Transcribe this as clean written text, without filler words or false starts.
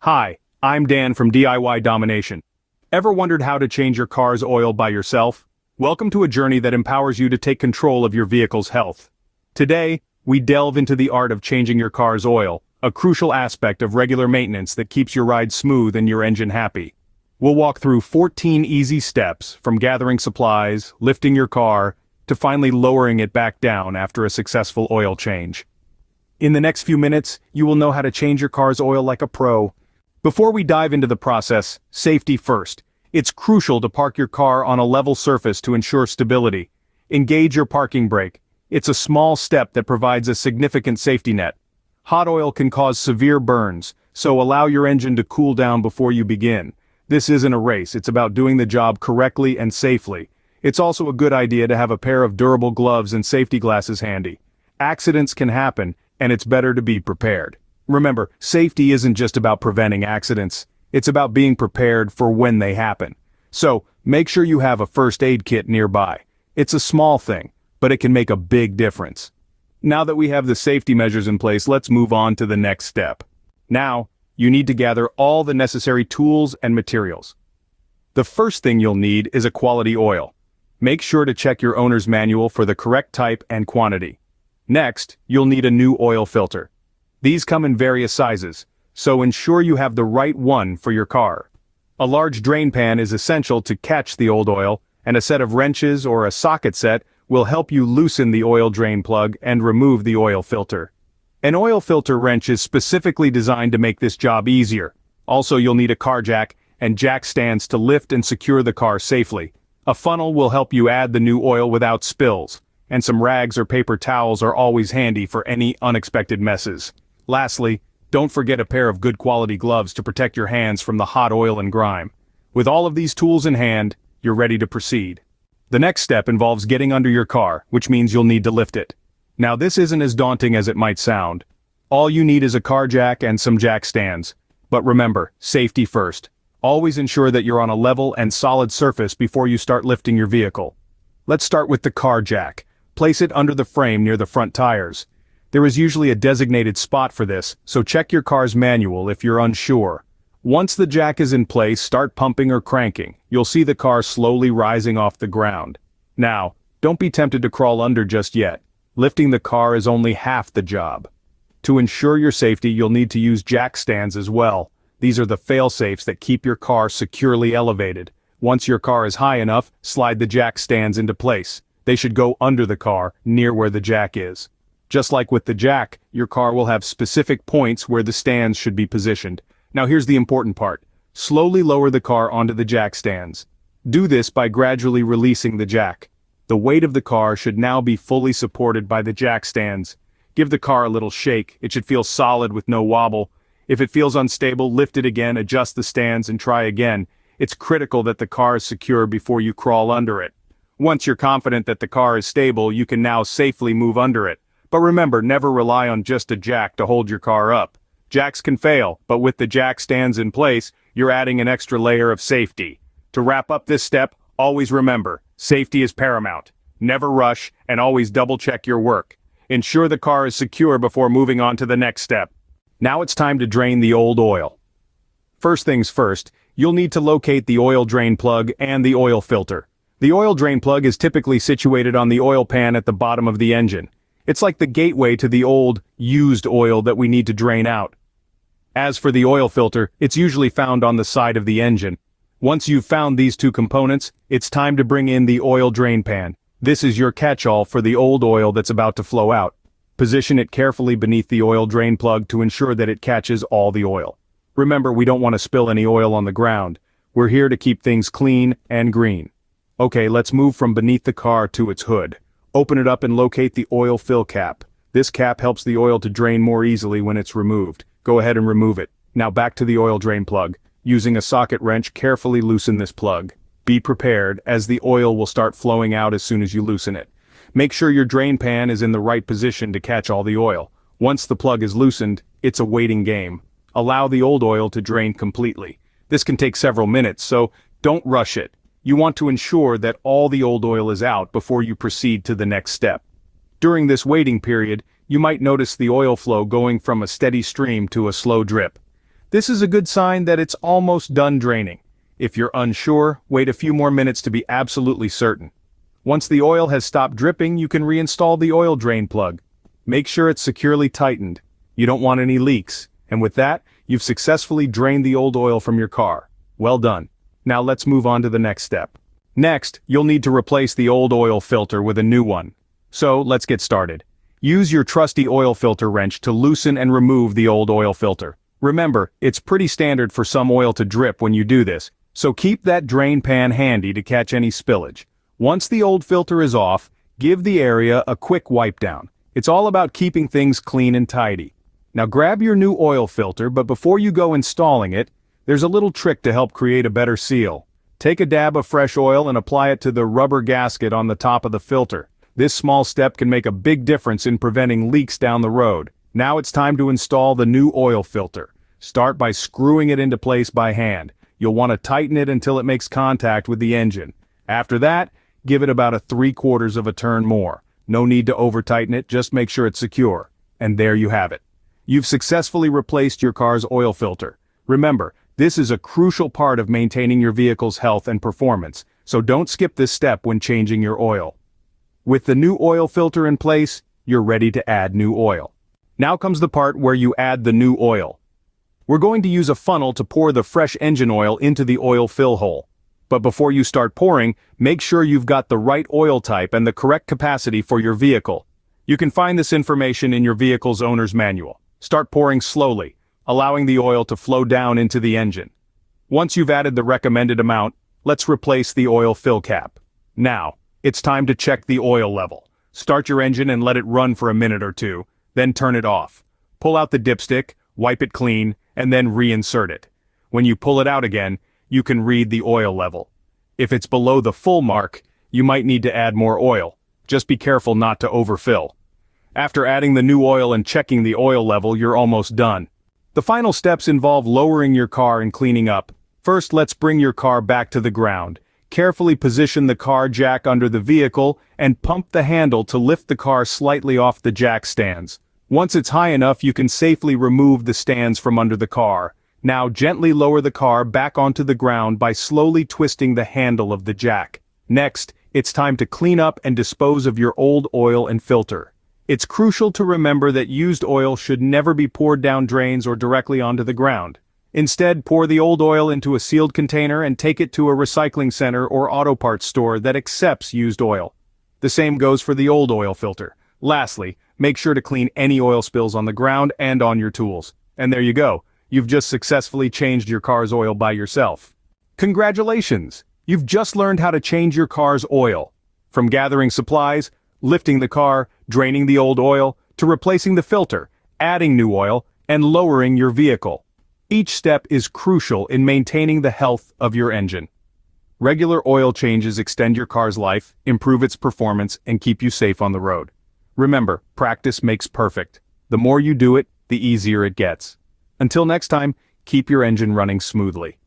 Hi, I'm Dan from DIY Domination. Ever wondered how to change your car's oil by yourself? Welcome to a journey that empowers you to take control of your vehicle's health. Today, we delve into the art of changing your car's oil, a crucial aspect of regular maintenance that keeps your ride smooth and your engine happy. We'll walk through 14 easy steps, from gathering supplies, lifting your car, to finally lowering it back down after a successful oil change. In the next few minutes, you will know how to change your car's oil like a pro. Before we dive into the process, safety first. It's crucial to park your car on a level surface to ensure stability. Engage your parking brake. It's a small step that provides a significant safety net. Hot oil can cause severe burns, so allow your engine to cool down before you begin. This isn't a race, it's about doing the job correctly and safely. It's also a good idea to have a pair of durable gloves and safety glasses handy. Accidents can happen, and it's better to be prepared. Remember, safety isn't just about preventing accidents, it's about being prepared for when they happen. So, make sure you have a first aid kit nearby. It's a small thing, but it can make a big difference. Now that we have the safety measures in place, let's move on to the next step. Now, you need to gather all the necessary tools and materials. The first thing you'll need is a quality oil. Make sure to check your owner's manual for the correct type and quantity. Next, you'll need a new oil filter. These come in various sizes, so ensure you have the right one for your car. A large drain pan is essential to catch the old oil, and a set of wrenches or a socket set will help you loosen the oil drain plug and remove the oil filter. An oil filter wrench is specifically designed to make this job easier. Also, you'll need a car jack and jack stands to lift and secure the car safely. A funnel will help you add the new oil without spills, and some rags or paper towels are always handy for any unexpected messes. Lastly, don't forget a pair of good quality gloves to protect your hands from the hot oil and grime. With all of these tools in hand, you're ready to proceed. The next step involves getting under your car, which means you'll need to lift it. Now this isn't as daunting as it might sound. All you need is a car jack and some jack stands. But remember, safety first. Always ensure that you're on a level and solid surface before you start lifting your vehicle. Let's start with the car jack. Place it under the frame near the front tires. There is usually a designated spot for this, so check your car's manual if you're unsure. Once the jack is in place, start pumping or cranking. You'll see the car slowly rising off the ground. Now, don't be tempted to crawl under just yet. Lifting the car is only half the job. To ensure your safety, you'll need to use jack stands as well. These are the fail-safes that keep your car securely elevated. Once your car is high enough, slide the jack stands into place. They should go under the car, near where the jack is. Just like with the jack, your car will have specific points where the stands should be positioned. Now here's the important part. Slowly lower the car onto the jack stands. Do this by gradually releasing the jack. The weight of the car should now be fully supported by the jack stands. Give the car a little shake. It should feel solid with no wobble. If it feels unstable, lift it again, adjust the stands, and try again. It's critical that the car is secure before you crawl under it. Once you're confident that the car is stable, you can now safely move under it. But remember, never rely on just a jack to hold your car up. Jacks can fail, but with the jack stands in place, you're adding an extra layer of safety. To wrap up this step, always remember, safety is paramount. Never rush, and always double-check your work. Ensure the car is secure before moving on to the next step. Now it's time to drain the old oil. First things first, you'll need to locate the oil drain plug and the oil filter. The oil drain plug is typically situated on the oil pan at the bottom of the engine. It's like the gateway to the old, used oil that we need to drain out. As for the oil filter, it's usually found on the side of the engine. Once you've found these two components, it's time to bring in the oil drain pan. This is your catch-all for the old oil that's about to flow out. Position it carefully beneath the oil drain plug to ensure that it catches all the oil. Remember, we don't want to spill any oil on the ground. We're here to keep things clean and green. Okay, let's move from beneath the car to its hood. Open it up and locate the oil fill cap. This cap helps the oil to drain more easily when it's removed. Go ahead and remove it. Now back to the oil drain plug. Using a socket wrench, carefully loosen this plug. Be prepared, as the oil will start flowing out as soon as you loosen it. Make sure your drain pan is in the right position to catch all the oil. Once the plug is loosened, it's a waiting game. Allow the old oil to drain completely. This can take several minutes, so don't rush it. You want to ensure that all the old oil is out before you proceed to the next step. During this waiting period, you might notice the oil flow going from a steady stream to a slow drip. This is a good sign that it's almost done draining. If you're unsure, wait a few more minutes to be absolutely certain. Once the oil has stopped dripping, you can reinstall the oil drain plug. Make sure it's securely tightened. You don't want any leaks. And with that, you've successfully drained the old oil from your car. Well done. Now let's move on to the next step. Next, you'll need to replace the old oil filter with a new one. So, let's get started. Use your trusty oil filter wrench to loosen and remove the old oil filter. Remember, it's pretty standard for some oil to drip when you do this, so keep that drain pan handy to catch any spillage. Once the old filter is off, give the area a quick wipe down. It's all about keeping things clean and tidy. Now grab your new oil filter, but before you go installing it, there's a little trick to help create a better seal. Take a dab of fresh oil and apply it to the rubber gasket on the top of the filter. This small step can make a big difference in preventing leaks down the road. Now it's time to install the new oil filter. Start by screwing it into place by hand. You'll want to tighten it until it makes contact with the engine. After that, give it about a 3/4 of a turn more. No need to over-tighten it, just make sure it's secure. And there you have it. You've successfully replaced your car's oil filter. Remember, this is a crucial part of maintaining your vehicle's health and performance, so don't skip this step when changing your oil. With the new oil filter in place, you're ready to add new oil. Now comes the part where you add the new oil. We're going to use a funnel to pour the fresh engine oil into the oil fill hole. But before you start pouring, make sure you've got the right oil type and the correct capacity for your vehicle. You can find this information in your vehicle's owner's manual. Start pouring slowly, allowing the oil to flow down into the engine. Once you've added the recommended amount, let's replace the oil fill cap. Now, it's time to check the oil level. Start your engine and let it run for a minute or two, then turn it off. Pull out the dipstick, wipe it clean, and then reinsert it. When you pull it out again, you can read the oil level. If it's below the full mark, you might need to add more oil. Just be careful not to overfill. After adding the new oil and checking the oil level, you're almost done. The final steps involve lowering your car and cleaning up. First, let's bring your car back to the ground. Carefully position the car jack under the vehicle and pump the handle to lift the car slightly off the jack stands. Once it's high enough, you can safely remove the stands from under the car. Now gently lower the car back onto the ground by slowly twisting the handle of the jack. Next, it's time to clean up and dispose of your old oil and filter. It's crucial to remember that used oil should never be poured down drains or directly onto the ground. Instead, pour the old oil into a sealed container and take it to a recycling center or auto parts store that accepts used oil. The same goes for the old oil filter. Lastly, make sure to clean any oil spills on the ground and on your tools. And there you go. You've just successfully changed your car's oil by yourself. Congratulations! You've just learned how to change your car's oil. From gathering supplies, lifting the car, draining the old oil, to replacing the filter, adding new oil, and lowering your vehicle. Each step is crucial in maintaining the health of your engine. Regular oil changes extend your car's life, improve its performance, and keep you safe on the road. Remember, practice makes perfect. The more you do it, the easier it gets. Until next time, keep your engine running smoothly.